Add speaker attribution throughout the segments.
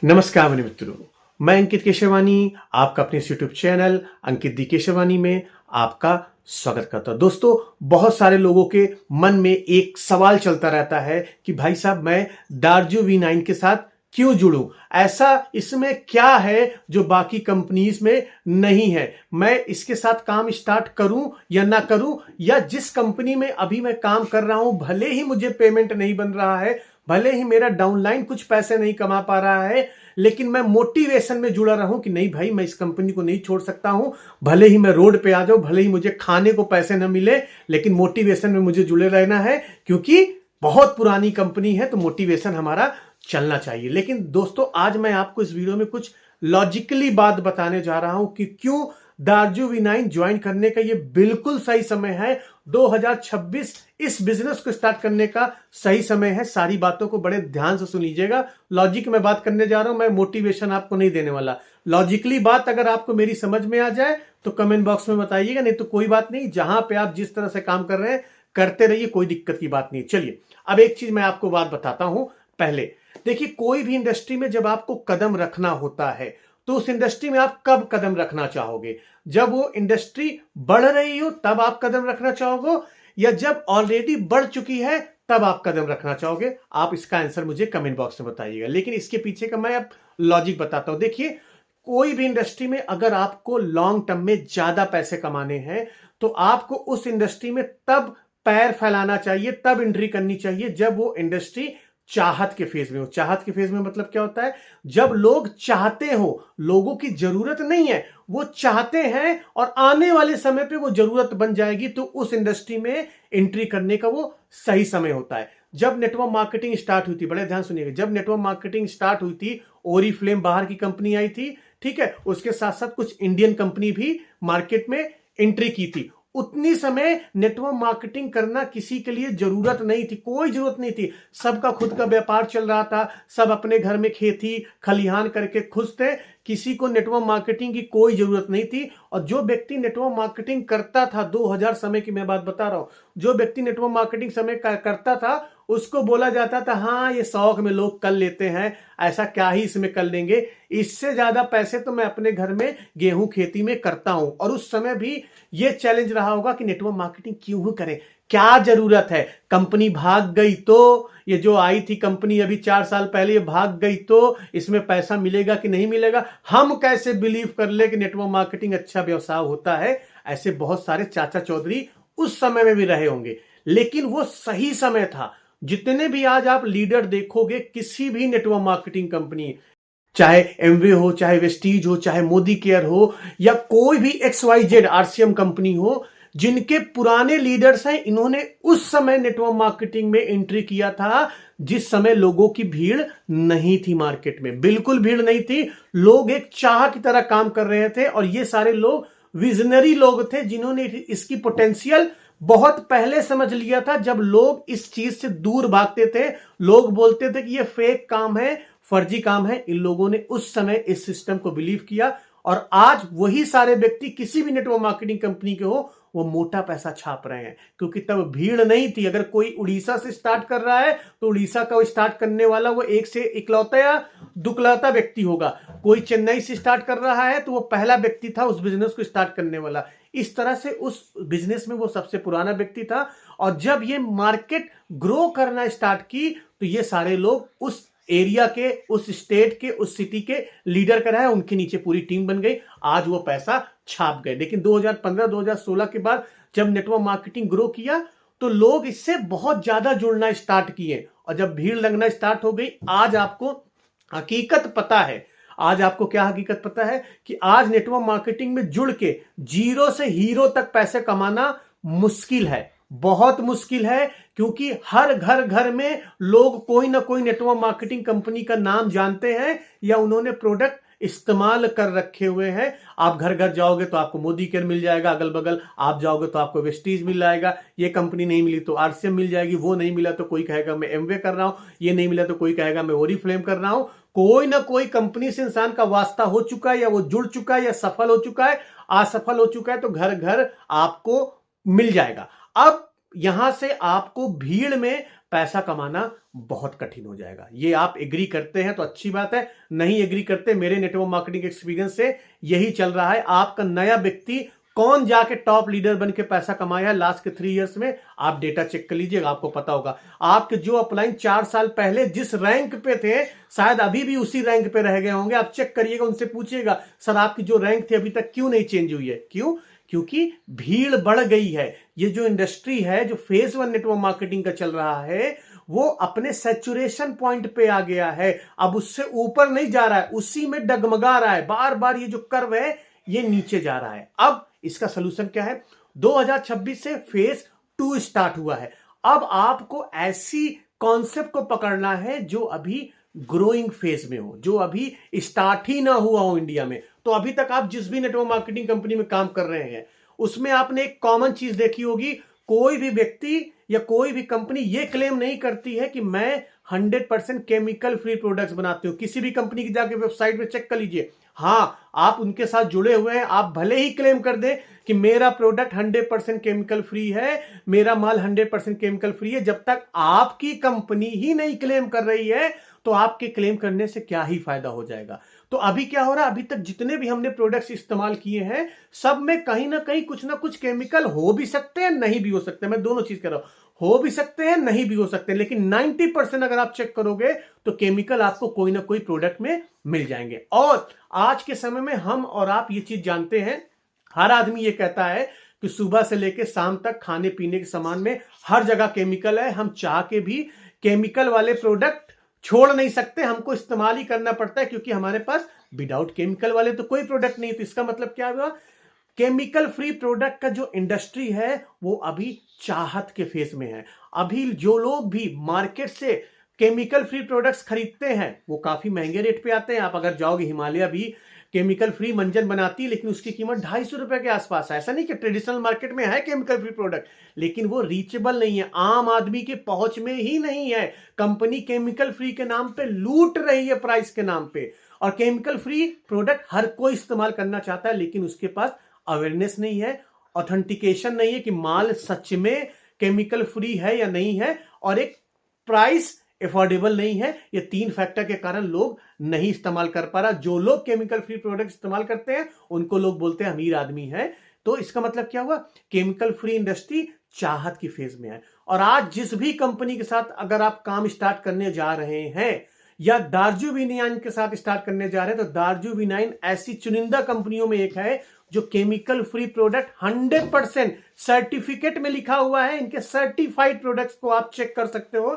Speaker 1: नमस्कार मेरे मित्रों, मैं अंकित केशवानी आपका अपने यूट्यूब चैनल अंकित दी केशवानी में आपका स्वागत करता हूं। दोस्तों, बहुत सारे लोगों के मन में एक सवाल चलता रहता है कि भाई साहब मैं दार्जू V9 के साथ क्यों जुड़ूं? ऐसा इसमें क्या है जो बाकी कंपनीज में नहीं है? मैं इसके साथ काम स्टार्ट करूं या ना करूं, या जिस कंपनी में अभी मैं काम कर रहा हूं भले ही मुझे पेमेंट नहीं बन रहा है, भले ही मेरा डाउनलाइन कुछ पैसे नहीं कमा पा रहा है, लेकिन मैं मोटिवेशन में जुड़ा रहूं कि नहीं भाई मैं इस कंपनी को नहीं छोड़ सकता हूं। भले ही मैं रोड पे आ जाऊं, भले ही मुझे खाने को पैसे न मिले, लेकिन मोटिवेशन में मुझे जुड़े रहना है क्योंकि बहुत पुरानी कंपनी है तो मोटिवेशन हमारा चलना चाहिए। लेकिन दोस्तों, आज मैं आपको इस वीडियो में कुछ लॉजिकली बात बताने जा रहा हूं कि क्यों दार्जू V9 ज्वाइन करने का ये बिल्कुल सही समय है। 2026 इस बिजनेस को स्टार्ट करने का सही समय है। सारी बातों को बड़े ध्यान से सुन लीजिएगा। लॉजिक में बात करने जा रहा हूं, मैं मोटिवेशन आपको नहीं देने वाला। लॉजिकली बात अगर आपको मेरी समझ में आ जाए तो कमेंट बॉक्स में बताइएगा, नहीं तो कोई बात नहीं। जहां पे आप जिस तरह से काम कर रहे हैं करते रहिए, कोई दिक्कत की बात नहीं। चलिए, अब एक चीज मैं आपको बात बताता हूं। पहले देखिए, कोई भी इंडस्ट्री में जब आपको कदम रखना होता है तो उस इंडस्ट्री में आप कब कदम रखना चाहोगे? जब वो इंडस्ट्री बढ़ रही हो तब आप कदम रखना चाहोगे, या जब ऑलरेडी बढ़ चुकी है तब आप कदम रखना चाहोगे? आप इसका आंसर मुझे कमेंट बॉक्स में बताइएगा। लेकिन इसके पीछे का मैं अब लॉजिक बताता हूं। देखिए, कोई भी इंडस्ट्री में अगर आपको लॉन्ग टर्म में ज्यादा पैसे कमाने हैं तो आपको उस इंडस्ट्री में तब पैर फैलाना चाहिए, तब एंट्री करनी चाहिए जब वो इंडस्ट्री चाहत के फेज में हो। चाहत के फेज में मतलब क्या होता है? जब लोग चाहते हो, लोगों की जरूरत नहीं है, वो चाहते हैं और आने वाले समय पे वो जरूरत बन जाएगी, तो उस इंडस्ट्री में एंट्री करने का वो सही समय होता है। जब नेटवर्क मार्केटिंग स्टार्ट हुई थी, बड़े ध्यान सुनिएगा, जब नेटवर्क मार्केटिंग स्टार्ट हुई थी, ओरिफ्लेम बाहर की कंपनी आई थी, ठीक है, उसके साथ साथ कुछ इंडियन कंपनी भी मार्केट में एंट्री की थी। उतनी समय नेटवर्क मार्केटिंग करना किसी के लिए जरूरत नहीं थी, कोई जरूरत नहीं थी। सबका खुद का व्यापार चल रहा था, सब अपने घर में खेती खलिहान करके खुश थे, किसी को नेटवर्क मार्केटिंग की कोई जरूरत नहीं थी। और जो व्यक्ति नेटवर्क मार्केटिंग करता था, 2000 समय की मैं बात बता रहा हूं, जो व्यक्ति नेटवर्क मार्केटिंग समय करता था उसको बोला जाता था हाँ ये शौक में लोग कर लेते हैं, ऐसा क्या ही इसमें कर लेंगे, इससे ज्यादा पैसे तो मैं अपने घर में गेहूं खेती में करता हूं। और उस समय भी ये चैलेंज रहा होगा कि नेटवर्क मार्केटिंग क्यों करें, क्या जरूरत है, कंपनी भाग गई तो, ये जो आई थी कंपनी अभी 4 साल पहले ये भाग गई तो इसमें पैसा मिलेगा कि नहीं मिलेगा, हम कैसे बिलीव कर ले कि नेटवर्क मार्केटिंग अच्छा व्यवसाय होता है। ऐसे बहुत सारे चाचा चौधरी उस समय में भी रहे होंगे, लेकिन वो सही समय था। जितने भी आज आप लीडर देखोगे किसी भी नेटवर्क मार्केटिंग कंपनी, चाहे एमवे हो, चाहे वेस्टीज हो, चाहे मोदी केयर हो, या कोई भी XYZ RCM कंपनी हो, जिनके पुराने लीडर्स हैं, इन्होंने उस समय नेटवर्क मार्केटिंग में एंट्री किया था जिस समय लोगों की भीड़ नहीं थी मार्केट में, बिल्कुल भीड़ नहीं थी। लोग एक चाह की तरह काम कर रहे थे और ये सारे लोग विजनरी लोग थे जिन्होंने इसकी पोटेंशियल बहुत पहले समझ लिया था। जब लोग इस चीज से दूर भागते थे, लोग बोलते थे कि ये फेक काम है, फर्जी काम है, इन लोगों ने उस समय इस सिस्टम को बिलीव किया। और आज वही सारे व्यक्ति किसी भी नेटवर्क मार्केटिंग कंपनी के हो, वो मोटा पैसा छाप रहे हैं, क्योंकि तब भीड़ नहीं थी। अगर कोई उड़ीसा से स्टार्ट कर रहा है तो उड़ीसा का वो स्टार्ट करने वाला वो एक से इकलौता या दुकलौता व्यक्ति होगा। कोई चेन्नई से स्टार्ट कर रहा है तो वो पहला व्यक्ति था उस बिजनेस को स्टार्ट करने वाला। इस तरह से उस बिजनेस में वो सबसे पुराना व्यक्ति था। और जब ये मार्केट ग्रो करना स्टार्ट की तो ये सारे लोग उस एरिया के, उस स्टेट के, उस सिटी के लीडर कर रहे हैं, उनके नीचे पूरी टीम बन गई, आज वो पैसा छाप गए। लेकिन 2015-2016 के बाद जब नेटवर्क मार्केटिंग ग्रो किया तो लोग इससे बहुत ज्यादा जुड़ना स्टार्ट किए, और जब भीड़ लगना स्टार्ट हो गई, आज आपको हकीकत पता है। आज आपको क्या हकीकत पता है कि आज नेटवर्क मार्केटिंग में जुड़ के जीरो से हीरो तक पैसे कमाना मुश्किल है, बहुत मुश्किल है, क्योंकि हर घर में लोग कोई ना कोई नेटवर्क मार्केटिंग कंपनी का नाम जानते हैं या उन्होंने प्रोडक्ट इस्तेमाल कर रखे हुए हैं। आप घर घर जाओगे तो आपको मोदी केयर मिल जाएगा, अगल बगल आप जाओगे तो आपको वेस्टीज मिल जाएगा, ये कंपनी नहीं मिली तो RCM मिल जाएगी, वो नहीं मिला तो कोई कहेगा मैं एमवे कर रहा हूं, ये नहीं मिला तो कोई कहेगा मैं ओरिफ्लेम कर रहा हूं। कोई ना कोई कंपनी से इंसान का वास्ता हो चुका है, या वो जुड़ चुका है, या सफल हो चुका है, असफल हो चुका है, तो घर घर आपको मिल जाएगा। अब यहां से आपको भीड़ में पैसा कमाना बहुत कठिन हो जाएगा। ये आप एग्री करते हैं तो अच्छी बात है, नहीं एग्री करते, मेरे नेटवर्क मार्केटिंग एक्सपीरियंस से यही चल रहा है। आपका नया व्यक्ति कौन जाके टॉप लीडर बन के पैसा कमाया है लास्ट के 3 इयर्स में, आप डेटा चेक कर लीजिएगा, आपको पता होगा। आपके जो अपलाइन 4 साल पहले जिस रैंक पे थे, शायद अभी भी उसी रैंक पे रह गए होंगे। आप चेक करिएगा, उनसे पूछिएगा, सर आपकी जो रैंक थी अभी तक क्यों नहीं चेंज हुई है? क्यों? क्योंकि भीड़ बढ़ गई है। ये जो इंडस्ट्री है, जो फेज 1 नेटवर्क मार्केटिंग का चल रहा है, वो अपने सैचुरेशन पॉइंट पे आ गया है। अब उससे ऊपर नहीं जा रहा है, उसी में डगमगा रहा है। बार बार ये जो कर्व है ये नीचे जा रहा है। अब इसका सलूशन क्या है? 2026 से फेज 2 स्टार्ट हुआ है। अब आपको ऐसी कॉन्सेप्ट को पकड़ना है जो अभी ग्रोइंग फेज में हो, जो अभी स्टार्ट ही ना हुआ हो इंडिया में। तो अभी तक आप जिस भी नेटवर्क मार्केटिंग कंपनी में काम कर रहे हैं, उसमें आपने एक कॉमन चीज देखी होगी, कोई भी व्यक्ति या कोई भी कंपनी ये क्लेम नहीं करती है कि मैं 100% केमिकल फ्री प्रोडक्ट्स बनाती हूं। किसी भी कंपनी की जाके वेबसाइट पे चेक कर लीजिए, हाँ आप उनके साथ जुड़े हुए हैं, आप भले ही क्लेम कर दें कि मेरा प्रोडक्ट 100% केमिकल फ्री है, मेरा माल 100% केमिकल फ्री है, जब तक आपकी कंपनी ही नहीं क्लेम कर रही है तो आपके क्लेम करने से क्या ही फायदा हो जाएगा। तो अभी क्या हो रहा है, अभी तक जितने भी हमने प्रोडक्ट्स इस्तेमाल किए हैं, सब में कहीं ना कहीं कुछ ना कुछ केमिकल हो भी सकते हैं, नहीं भी हो सकते। मैं दोनों चीज कह रहा हूं, हो भी सकते हैं, नहीं भी हो सकते हैं, लेकिन 90% अगर आप चेक करोगे तो केमिकल आपको कोई ना कोई प्रोडक्ट में मिल जाएंगे। और आज के समय में हम और आप ये चीज जानते हैं, हर आदमी ये कहता है कि सुबह से लेकर शाम तक खाने पीने के सामान में हर जगह केमिकल है। हम चाह के भी केमिकल वाले प्रोडक्ट छोड़ नहीं सकते, हमको इस्तेमाल ही करना पड़ता है, क्योंकि हमारे पास विदाउट केमिकल वाले तो कोई प्रोडक्ट नहीं। तो इसका मतलब क्या हुआ? केमिकल फ्री प्रोडक्ट का जो इंडस्ट्री है वो अभी चाहत के फेज में है। अभी जो लोग भी मार्केट से केमिकल फ्री प्रोडक्ट्स खरीदते हैं वो काफी महंगे रेट पे आते हैं। आप अगर जाओगे, हिमालय भी केमिकल फ्री मंजन बनाती है, लेकिन उसकी कीमत 250 रुपए के आसपास है। ऐसा नहीं कि ट्रेडिशनल मार्केट में है केमिकल फ्री प्रोडक्ट, लेकिन वो रीचेबल नहीं है, आम आदमी के पहुंच में ही नहीं है। कंपनी केमिकल फ्री के नाम पे लूट रही है प्राइस के नाम पे। और केमिकल फ्री प्रोडक्ट हर कोई इस्तेमाल करना चाहता है, लेकिन उसके पास अवेयरनेस नहीं है, ऑथेंटिकेशन नहीं है कि माल सच में केमिकल फ्री है या नहीं है, और एक प्राइस अफोर्डेबल नहीं है। ये 3 फैक्टर के कारण लोग नहीं इस्तेमाल कर पा रहा। जो लोग केमिकल फ्री प्रोडक्ट इस्तेमाल करते हैं उनको लोग बोलते हैं अमीर आदमी है। तो इसका मतलब क्या हुआ? केमिकल फ्री इंडस्ट्री चाहत की फेज में है। और आज जिस भी कंपनी के साथ अगर आप काम स्टार्ट करने जा रहे हैं या दार्जू विनाइन के साथ स्टार्ट करने जा रहे हैं, तो दार्जू विनाइन ऐसी चुनिंदा कंपनियों में एक है जो केमिकल फ्री प्रोडक्ट 100% सर्टिफिकेट में लिखा हुआ है। इनके सर्टिफाइड प्रोडक्ट्स को आप चेक कर सकते हो,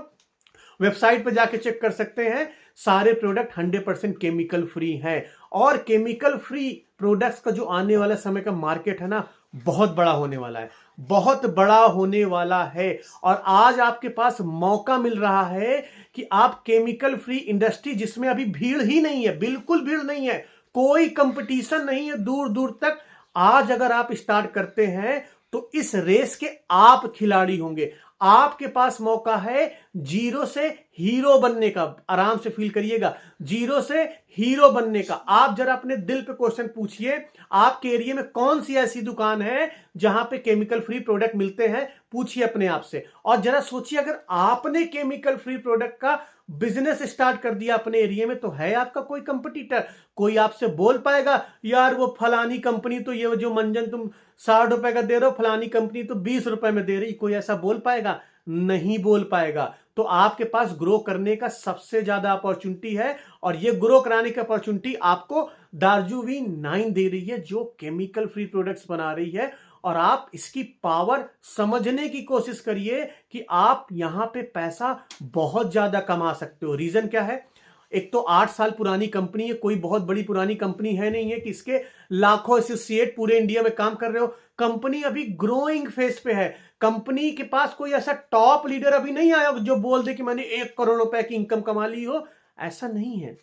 Speaker 1: वेबसाइट पर जाके चेक कर सकते हैं। सारे प्रोडक्ट 100% केमिकल फ्री हैं। और केमिकल फ्री प्रोडक्ट्स का जो आने वाला समय का मार्केट है ना, बहुत बड़ा होने वाला है, बहुत बड़ा होने वाला है। और आज आपके पास मौका मिल रहा है कि आप केमिकल फ्री इंडस्ट्री, जिसमें अभी भीड़ ही नहीं है, बिल्कुल भीड़ नहीं है, कोई कंपटीशन नहीं है दूर दूर तक, आज अगर आप स्टार्ट करते हैं तो इस रेस के आप खिलाड़ी होंगे। आपके पास मौका है जीरो से हीरो बनने का। आराम से फील करिएगा, जीरो से हीरो बनने का। आप जरा अपने दिल पे क्वेश्चन पूछिए, आपके एरिया में कौन सी ऐसी दुकान है जहां पे केमिकल फ्री प्रोडक्ट मिलते हैं? पूछिए अपने आप से। और जरा सोचिए, अगर आपने केमिकल फ्री प्रोडक्ट का बिजनेस स्टार्ट कर दिया अपने एरिया में, तो है आपका कोई कंपटीटर? कोई आपसे बोल पाएगा यार वो फलानी कंपनी तो ये जो मंजन तुम 60 रुपए का दे रहे हो, फलानी कंपनी तो 20 रुपए में दे रही? कोई ऐसा बोल पाएगा? नहीं बोल पाएगा। तो आपके पास ग्रो करने का सबसे ज्यादा अपॉर्चुनिटी है, और ये ग्रो कराने की अपॉर्चुनिटी आपको दार्जू विनाइन दे रही है, जो केमिकल फ्री प्रोडक्ट्स बना रही है। और आप इसकी पावर समझने की कोशिश करिए कि आप यहां पे पैसा बहुत ज्यादा कमा सकते हो। रीजन क्या है? एक तो 8 साल पुरानी कंपनी है, कोई बहुत बड़ी पुरानी कंपनी है नहीं है कि इसके लाखों एसोसिएट पूरे इंडिया में काम कर रहे हो। कंपनी अभी ग्रोइंग फेज पे है। कंपनी के पास कोई ऐसा टॉप लीडर अभी नहीं आया जो बोल दे कि मैंने 1 करोड़ रुपए की इनकम कमा ली हो। ऐसा नहीं है।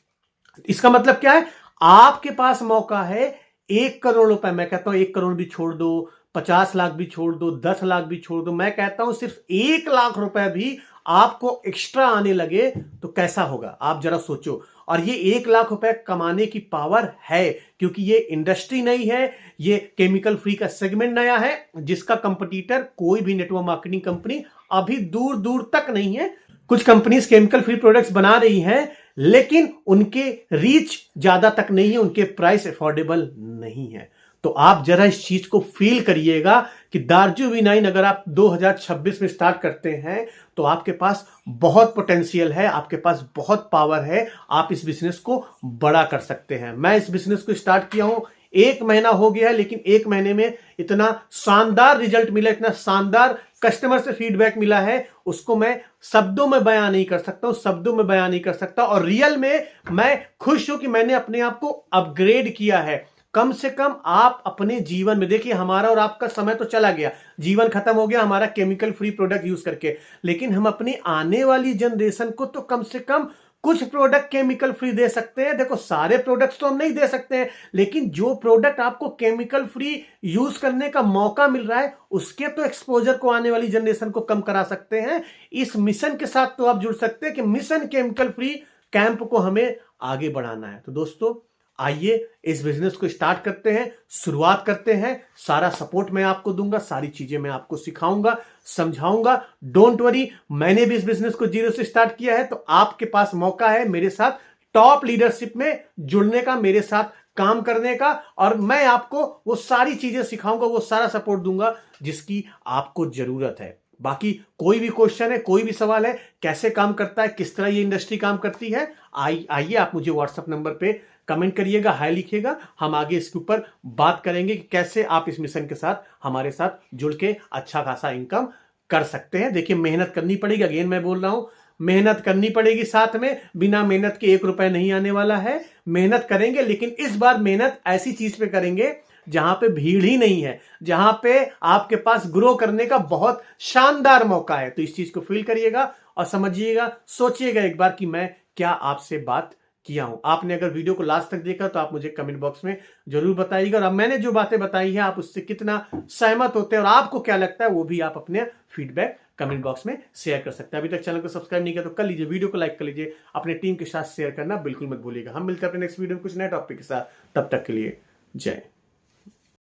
Speaker 1: इसका मतलब क्या है? आपके पास मौका है 1 करोड़ रुपए। मैं कहता हूं 1 करोड़ भी छोड़ दो, 50 लाख भी छोड़ दो, 10 लाख भी छोड़ दो, मैं कहता हूं सिर्फ 1 लाख रुपए भी आपको एक्स्ट्रा आने लगे तो कैसा होगा? आप जरा सोचो। और ये 1 लाख रुपए कमाने की पावर है, क्योंकि ये इंडस्ट्री नहीं है, ये केमिकल फ्री का सेगमेंट नया है, जिसका कंपटीटर कोई भी नेटवर्क मार्केटिंग कंपनी अभी दूर दूर तक नहीं है। कुछ कंपनीज केमिकल फ्री प्रोडक्ट्स बना रही हैं, लेकिन उनके रीच ज्यादा तक नहीं है, उनके प्राइस अफोर्डेबल नहीं है। तो आप जरा इस चीज को फील करिएगा कि दार्जिलिंग अगर आप 2026 में स्टार्ट करते हैं तो आपके पास बहुत पोटेंशियल है, आपके पास बहुत पावर है, आप इस बिजनेस को बड़ा कर सकते हैं। मैं इस बिजनेस को स्टार्ट किया हूं, 1 महीना हो गया है, लेकिन 1 महीने में इतना शानदार रिजल्ट मिला, इतना शानदार कस्टमर से फीडबैक मिला है, उसको मैं शब्दों में बयां नहीं कर सकता हूं, शब्दों में बयां नहीं कर सकता। और रियल में मैं खुश हूं कि मैंने अपने आप को अपग्रेड किया है। कम से कम आप अपने जीवन में देखिए, हमारा और आपका समय तो चला गया, जीवन खत्म हो गया हमारा केमिकल फ्री प्रोडक्ट यूज करके, लेकिन हम अपनी आने वाली जनरेशन को तो कम से कम कुछ प्रोडक्ट केमिकल फ्री दे सकते हैं। देखो, सारे प्रोडक्ट्स तो हम नहीं दे सकते हैं, लेकिन जो प्रोडक्ट आपको केमिकल फ्री यूज करने का मौका मिल रहा है, उसके तो एक्सपोजर को आने वाली जनरेशन को कम करा सकते हैं। इस मिशन के साथ तो आप जुड़ सकते हैं कि मिशन केमिकल फ्री कैंप को हमें आगे बढ़ाना है। तो दोस्तों, आइए इस बिजनेस को स्टार्ट करते हैं, शुरुआत करते हैं। सारा सपोर्ट मैं आपको दूंगा, सारी चीजें मैं आपको सिखाऊंगा, समझाऊंगा। डोंट वरी, मैंने भी इस बिजनेस को जीरो से स्टार्ट किया है, तो आपके पास मौका है मेरे साथ टॉप लीडरशिप में जुड़ने का, मेरे साथ काम करने का, और मैं आपको वो सारी चीजें सिखाऊंगा, वो सारा सपोर्ट दूंगा जिसकी आपको जरूरत है। बाकी कोई भी क्वेश्चन है, कोई भी सवाल है, कैसे काम करता है, किस तरह ये इंडस्ट्री काम करती है, आइए आप मुझे व्हाट्सएप नंबर पे कमेंट करिएगा, हाय लिखिएगा। हम आगे इसके ऊपर बात करेंगे कि कैसे आप इस मिशन के साथ हमारे साथ जुड़ के अच्छा खासा इनकम कर सकते हैं। देखिए, मेहनत करनी पड़ेगी, अगेन मैं बोल रहा हूं, मेहनत करनी पड़ेगी, साथ में बिना मेहनत के 1 रुपए नहीं आने वाला है। मेहनत करेंगे, लेकिन इस बार मेहनत ऐसी चीज पे करेंगे जहां पे भीड़ ही नहीं है, जहां पे आपके पास ग्रो करने का बहुत शानदार मौका है। तो इस चीज को फील करिएगा और समझिएगा, सोचिएगा एक बार कि मैं क्या आपसे बात किया हूं। आपने अगर वीडियो को लास्ट तक देखा तो आप मुझे कमेंट बॉक्स में जरूर बताइएगा, और अब मैंने जो बातें बताई है आप उससे कितना सहमत होते हैं और आपको क्या लगता है, वो भी आप अपने फीडबैक कमेंट बॉक्स में शेयर कर सकते हैं। अभी तक चैनल को सब्सक्राइब नहीं किया तो कर लीजिए, वीडियो को लाइक कर लीजिए, अपने टीम के साथ शेयर करना बिल्कुल मत भूलिएगा। हम मिलते हैं अपने नेक्स्ट वीडियो में कुछ नए टॉपिक के साथ, तब तक के लिए जय।